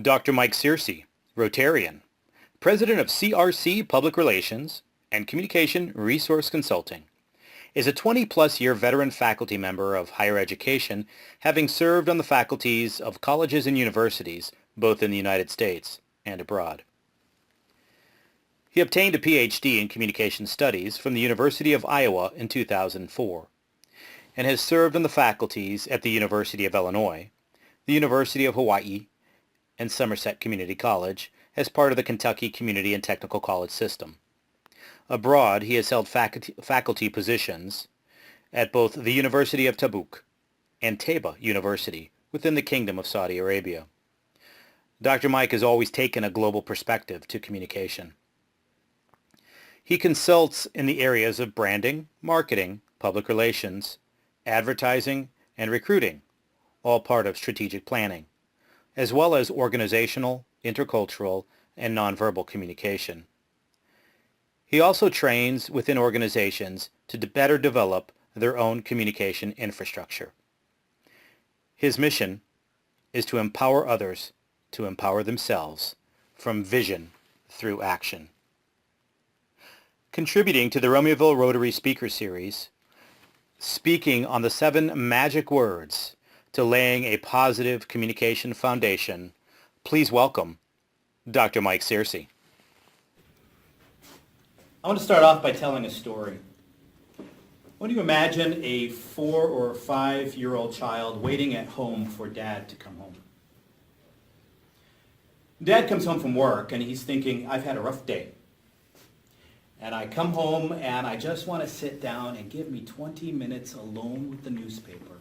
Dr. Mike Searcy, Rotarian, President of CRC Public Relations and Communication Resource Consulting, is a 20-plus year veteran faculty member of higher education, having served on the faculties of colleges and universities, both in the United States and abroad. He obtained a PhD in Communication Studies from the University of Iowa in 2004, and has served on the faculties at the University of Illinois, the University of Hawaii, and Somerset Community College as part of the Kentucky Community and Technical College system. Abroad, he has held faculty positions at both the University of Tabuk and Taibah University within the Kingdom of Saudi Arabia. Dr. Mike has always taken a global perspective to communication. He consults in the areas of branding, marketing, public relations, advertising, and recruiting, all part of strategic planning, as well as organizational, intercultural, and nonverbal communication. He also trains within organizations to better develop their own communication infrastructure. His mission is to empower others to empower themselves from vision through action. Contributing to the Romeoville Rotary Speaker Series, speaking on the 7 magic words to laying a positive communication foundation, please welcome Dr. Mike Searcy. I want to start off by telling a story. What do you imagine a 4 or 5-year-old child waiting at home for Dad to come home? Dad comes home from work and he's thinking, I've had a rough day. And I come home and I just want to sit down and give me 20 minutes alone with the newspaper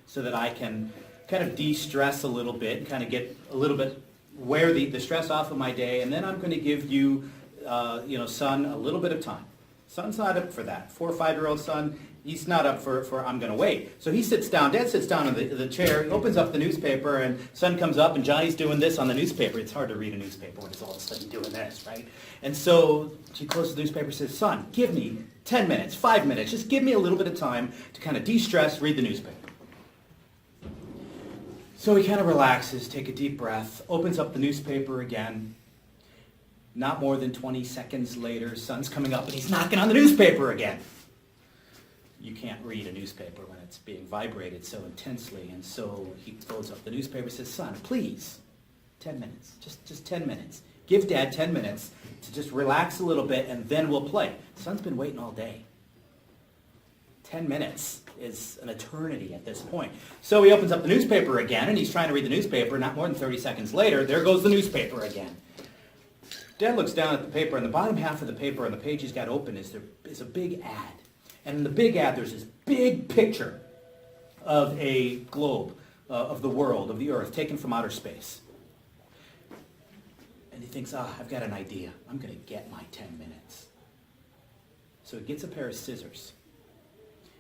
so that I can kind of de-stress a little bit and kind of get a little bit, wear the stress off of my day, and then I'm going to give you, son, a little bit of time. Son's not up for that. 4 or 5-year-old son, he's not up for I'm going to wait. So he sits down, Dad sits down in the chair, he opens up the newspaper, and son comes up, and Johnny's doing this on the newspaper. It's hard to read a newspaper when it's all of a sudden doing this, right? And so she closes the newspaper and says, son, give me 10 minutes, 5 minutes, just give me a little bit of time to kind of de-stress, read the newspaper. So he kind of relaxes, take a deep breath, opens up the newspaper again. Not more than 20 seconds later, son's coming up and he's knocking on the newspaper again. You can't read a newspaper when it's being vibrated so intensely, and so he folds up the newspaper and says, son, please, 10 minutes, just 10 minutes. Give Dad 10 minutes to just relax a little bit, and then we'll play. Son's been waiting all day. 10 minutes is an eternity at this point. So he opens up the newspaper again, and he's trying to read the newspaper. Not more than 30 seconds later, there goes the newspaper again. Dad looks down at the paper, and the bottom half of the paper on the page he's got open is a big ad. And in the big ad, there's this big picture of a globe, of the world, of the Earth, taken from outer space. And he thinks, I've got an idea. I'm going to get my 10 minutes. So he gets a pair of scissors.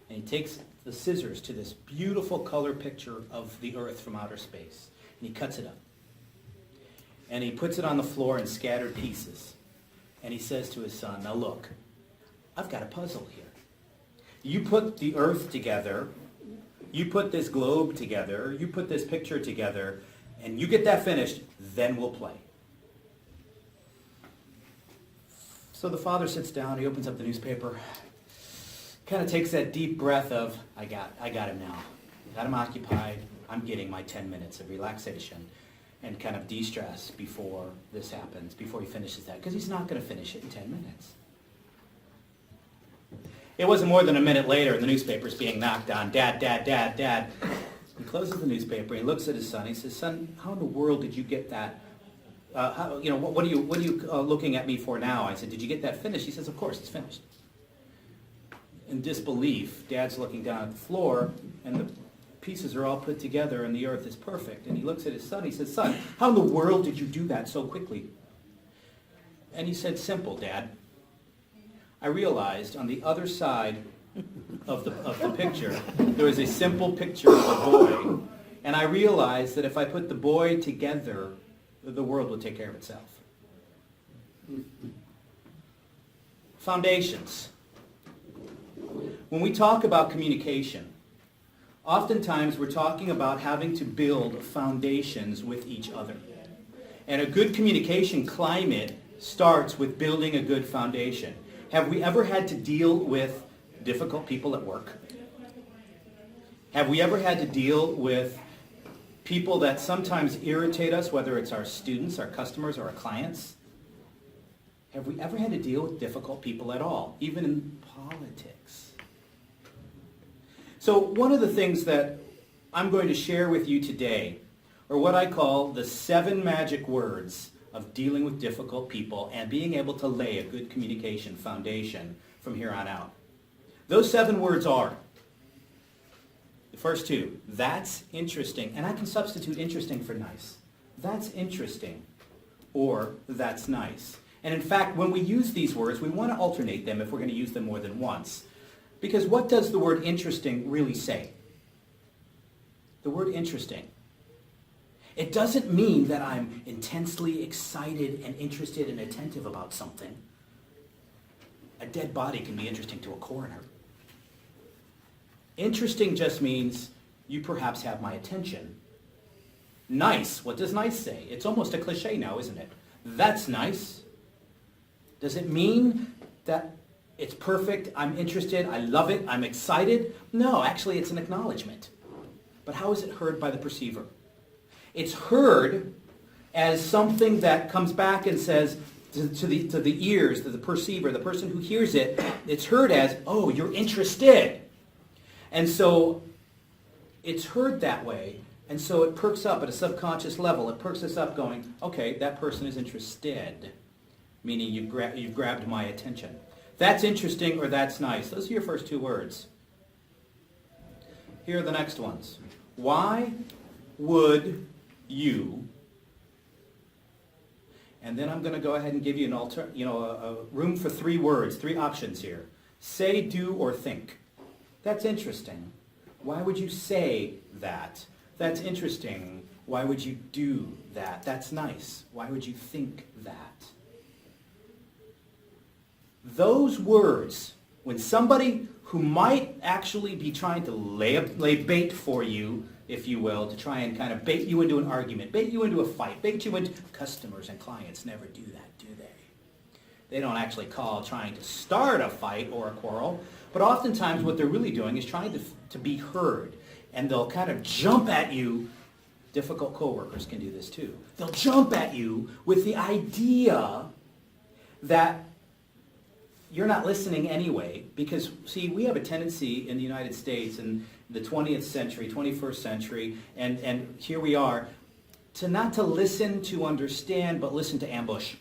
And he takes the scissors to this beautiful color picture of the Earth from outer space. And he cuts it up. And he puts it on the floor in scattered pieces. And he says to his son, now look, I've got a puzzle here. You put the Earth together, you put this globe together, you put this picture together, and you get that finished, then we'll play. So the father sits down, he opens up the newspaper, kind of takes that deep breath of, I got him now. Got him occupied, I'm getting my 10 minutes of relaxation and kind of de-stress before this happens, before he finishes that, because he's not going to finish it in 10 minutes. It wasn't more than a minute later, and the newspaper's being knocked on. Dad, Dad, Dad, Dad. He closes the newspaper, he looks at his son, he says, son, how in the world did you get that? What are you looking at me for now? I said, did you get that finished? He says, of course, it's finished. In disbelief, Dad's looking down at the floor, and the pieces are all put together, and the Earth is perfect. And he looks at his son, he says, son, how in the world did you do that so quickly? And he said, simple, Dad. I realized on the other side of the picture, there was a simple picture of a boy, and I realized that if I put the boy together, the world would take care of itself. Foundations. When we talk about communication, oftentimes we're talking about having to build foundations with each other. And a good communication climate starts with building a good foundation. Have we ever had to deal with difficult people at work? Have we ever had to deal with people that sometimes irritate us, whether it's our students, our customers, or our clients? Have we ever had to deal with difficult people at all, even in politics? So one of the things that I'm going to share with you today are what I call the 7 magic words of dealing with difficult people and being able to lay a good communication foundation from here on out. Those 7 words are, the first 2, that's interesting, and I can substitute interesting for nice. That's interesting, or that's nice. And in fact, when we use these words, we want to alternate them if we're going to use them more than once. Because what does the word interesting really say? The word interesting. It doesn't mean that I'm intensely excited and interested and attentive about something. A dead body can be interesting to a coroner. Interesting just means you perhaps have my attention. Nice, what does nice say? It's almost a cliche now, isn't it? That's nice. Does it mean that it's perfect, I'm interested, I love it, I'm excited? No, actually it's an acknowledgement. But how is it heard by the perceiver? It's heard as something that comes back and says to the ears, to the perceiver, the person who hears it, it's heard as, oh, you're interested. And so it's heard that way, and so it perks up at a subconscious level. It perks us up going, okay, that person is interested. Meaning you've grabbed my attention. That's interesting or that's nice. Those are your first 2 words. Here are the next ones. Why would you? And then I'm going to go ahead and give you a room for 3 words, 3 options here. Say, do, or think. That's interesting. Why would you say that? That's interesting. Why would you do that? That's nice. Why would you think that? Those words, when somebody who might actually be trying to lay bait for you, if you will, to try and kind of bait you into an argument, bait you into a fight, bait you into... Customers and clients never do that, do they? They don't actually call trying to start a fight or a quarrel, but oftentimes what they're really doing is trying to be heard, and they'll kind of jump at you. Difficult coworkers can do this too. They'll jump at you with the idea that you're not listening anyway, because, see, we have a tendency in the United States in the 20th century, 21st century, and here we are, to not to listen to understand, but listen to ambush.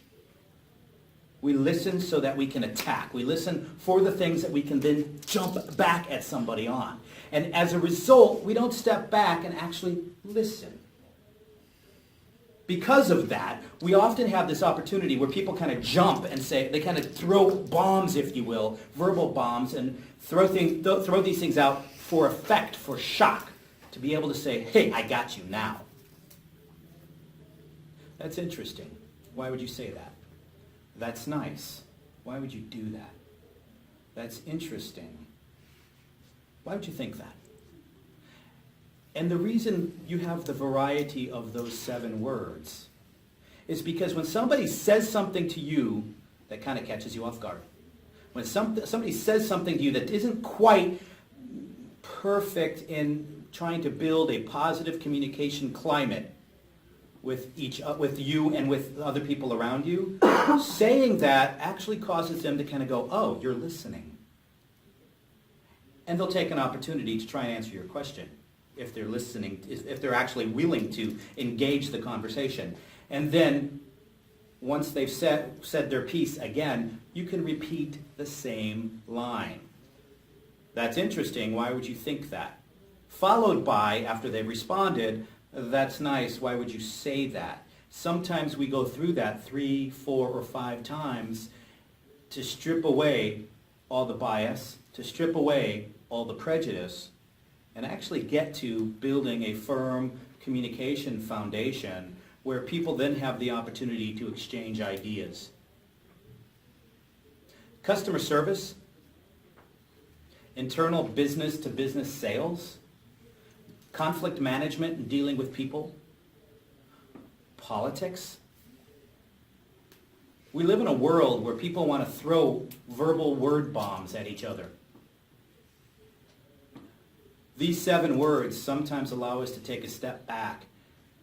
We listen so that we can attack. We listen for the things that we can then jump back at somebody on. And as a result, we don't step back and actually listen. Because of that, we often have this opportunity where people kind of jump and say, they kind of throw bombs, if you will, verbal bombs, and throw these things out for effect, for shock, to be able to say, hey, I got you now. That's interesting. Why would you say that? That's nice. Why would you do that? That's interesting. Why would you think that? And the reason you have the variety of those 7 words is because when somebody says something to you that kind of catches you off guard, when somebody says something to you that isn't quite perfect in trying to build a positive communication climate with you and with other people around you, saying that actually causes them to kind of go, oh, you're listening. And they'll take an opportunity to try and answer your question if they're listening, if they're actually willing to engage the conversation. And then once they've said their piece again, you can repeat the same line. That's interesting. Why would you think that? Followed by, after they've responded, that's nice. Why would you say that? Sometimes we go through that 3, 4, or 5 times to strip away all the bias, to strip away all the prejudice, and actually get to building a firm communication foundation where people then have the opportunity to exchange ideas. Customer service, internal business-to-business sales, conflict management and dealing with people, politics, We live in a world where people want to throw verbal word bombs at each other. These 7 words sometimes allow us to take a step back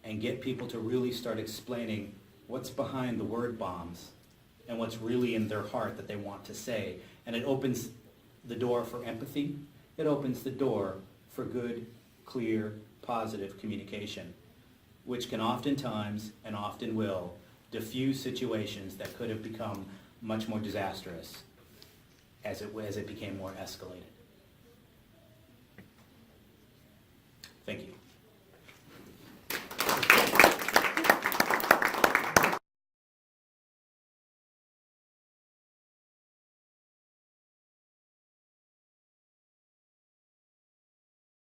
and get people to really start explaining what's behind the word bombs and what's really in their heart that they want to say. And it opens the door for empathy. It opens the door for good, clear, positive communication, which can oftentimes, and often will, diffuse situations that could have become much more disastrous as it became more escalated. Thank you.